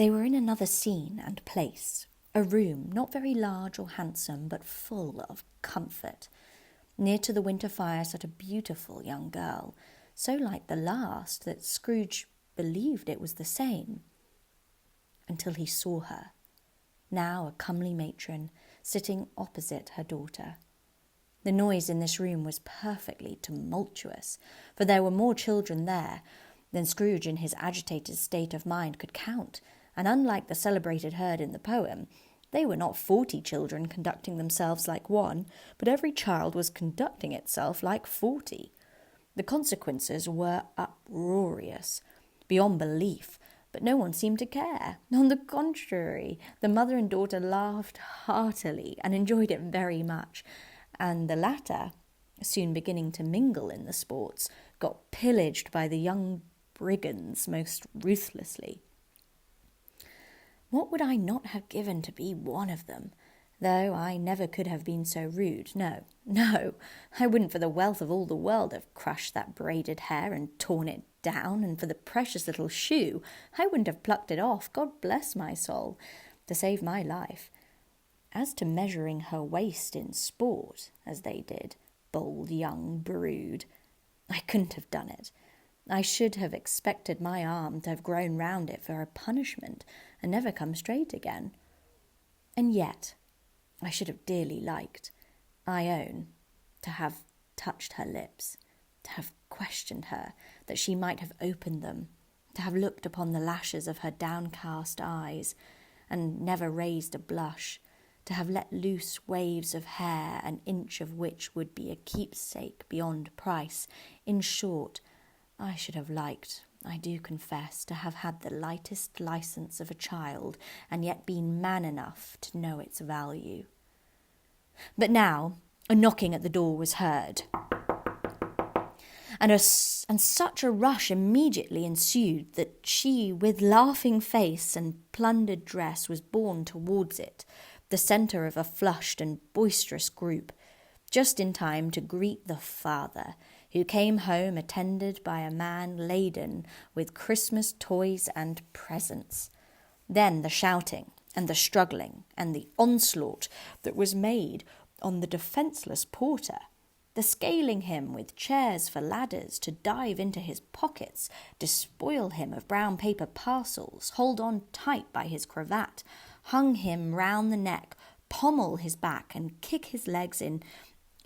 They were in another scene and place, a room not very large or handsome, but full of comfort. Near to the winter fire sat a beautiful young girl, so like the last that Scrooge believed it was the same, until he saw her, now a comely matron, sitting opposite her daughter. The noise in this room was perfectly tumultuous, for there were more children there than Scrooge in his agitated state of mind could count, and unlike the celebrated herd in the poem, they were not 40 children conducting themselves like one, but every child was conducting itself like 40. The consequences were uproarious, beyond belief, but no one seemed to care. On the contrary, the mother and daughter laughed heartily and enjoyed it very much, and the latter, soon beginning to mingle in the sports, got pillaged by the young brigands most ruthlessly. What would I not have given to be one of them? Though I never could have been so rude. No, I wouldn't for the wealth of all the world have crushed that braided hair and torn it down, and for the precious little shoe, I wouldn't have plucked it off, God bless my soul, to save my life. As to measuring her waist in sport, as they did, bold young brood, I couldn't have done it. I should have expected my arm to have grown round it for a punishment, and never come straight again. And yet I should have dearly liked, I own, to have touched her lips, to have questioned her, that she might have opened them, to have looked upon the lashes of her downcast eyes, and never raised a blush, to have let loose waves of hair, an inch of which would be a keepsake beyond price. In short, I should have liked, I do confess, to have had the lightest licence of a child, and yet been man enough to know its value. But now a knocking at the door was heard, and such a rush immediately ensued that she, with laughing face and plundered dress, was borne towards it, the centre of a flushed and boisterous group, just in time to greet the father, who came home attended by a man laden with Christmas toys and presents. Then the shouting and the struggling and the onslaught that was made on the defenceless porter, the scaling him with chairs for ladders to dive into his pockets, despoil him of brown paper parcels, hold on tight by his cravat, hung him round the neck, pommel his back, and kick his legs in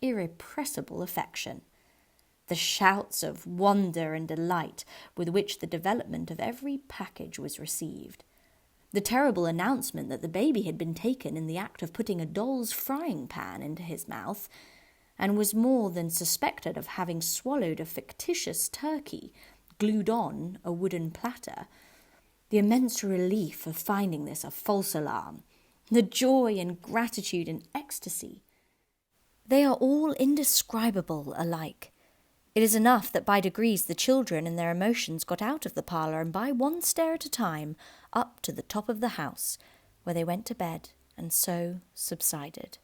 irrepressible affection. The shouts of wonder and delight with which the development of every package was received. The terrible announcement that the baby had been taken in the act of putting a doll's frying pan into his mouth, and was more than suspected of having swallowed a fictitious turkey glued on a wooden platter. The immense relief of finding this a false alarm, the joy and gratitude and ecstasy, they are all indescribable alike. It is enough that by degrees the children and their emotions got out of the parlour, and by one stair at a time up to the top of the house, where they went to bed and so subsided.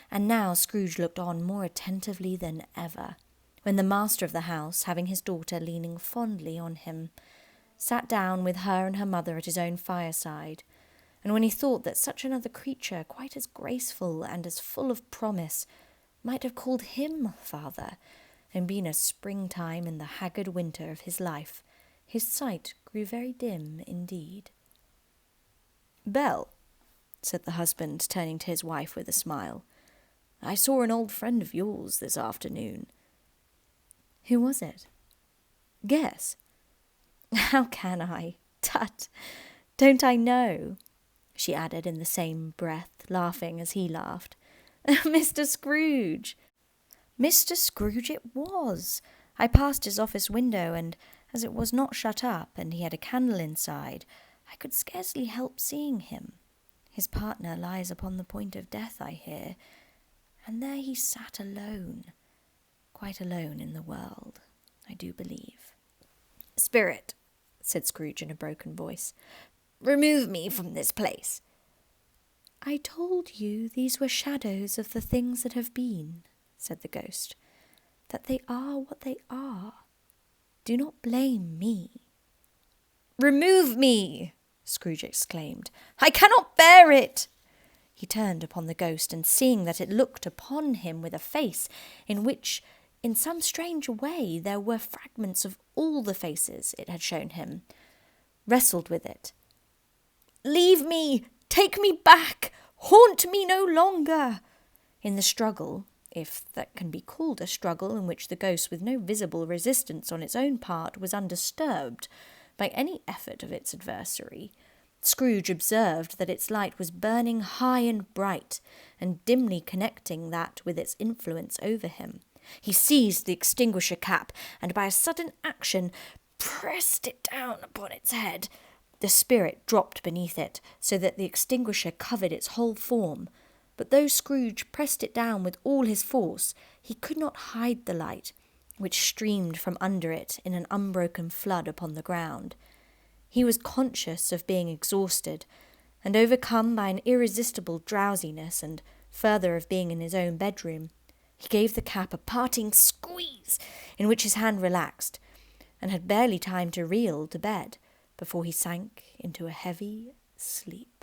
And now Scrooge looked on more attentively than ever, when the master of the house, having his daughter leaning fondly on him, sat down with her and her mother at his own fireside, and when he thought that such another creature, quite as graceful and as full of promise, might have called him father, and been a springtime in the haggard winter of his life, his sight grew very dim indeed. "Belle," said the husband, turning to his wife with a smile, "I saw an old friend of yours this afternoon." "Who was it?" "Guess." "How can I? Tut! Don't I know?" she added in the same breath, laughing as he laughed. "Mr. Scrooge!" Mr. Scrooge it was. I passed his office window, and as it was not shut up, and he had a candle inside, I could scarcely help seeing him. His partner lies upon the point of death, I hear, and there he sat alone, quite alone in the world, I do believe. "Spirit," said Scrooge in a broken voice, "remove me from this place." "I told you these were shadows of the things that have been," said the ghost, "that they are what they are. Do not blame me." "Remove me!" Scrooge exclaimed. "I cannot bear it!" He turned upon the ghost, and seeing that it looked upon him with a face in which, in some strange way, there were fragments of all the faces it had shown him, wrestled with it. "Leave me! Take me back! Haunt me no longer!" In the struggle, if that can be called a struggle in which the ghost, with no visible resistance on its own part, was undisturbed by any effort of its adversary, Scrooge observed that its light was burning high and bright, and dimly connecting that with its influence over him. He seized the extinguisher cap, and by a sudden action pressed it down upon its head. The spirit dropped beneath it, so that the extinguisher covered its whole form. But though Scrooge pressed it down with all his force, he could not hide the light, which streamed from under it in an unbroken flood upon the ground. He was conscious of being exhausted, and overcome by an irresistible drowsiness, and further of being in his own bedroom. He gave the cap a parting squeeze, in which his hand relaxed, and had barely time to reel to bed before he sank into a heavy sleep.